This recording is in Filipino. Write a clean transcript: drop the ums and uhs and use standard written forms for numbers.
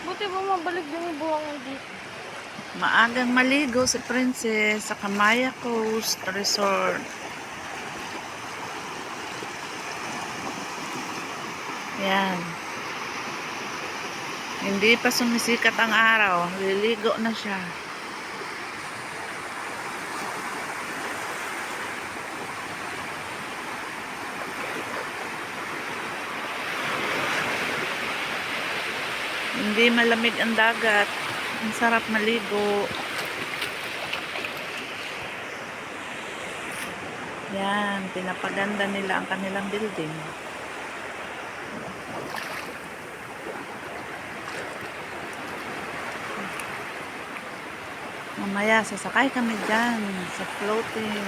Buti ba mabalik din yung buhangin dito. Maagang maligo si Princess sa Kamaya Coast Resort. Yan. Hindi pa sumisikat ang araw. Liligo na siya. Hindi malamig ang dagat. Ang sarap maligo. Yan. Pinapaganda nila ang kanilang building. Mamaya sasakay kami dyan sa floating.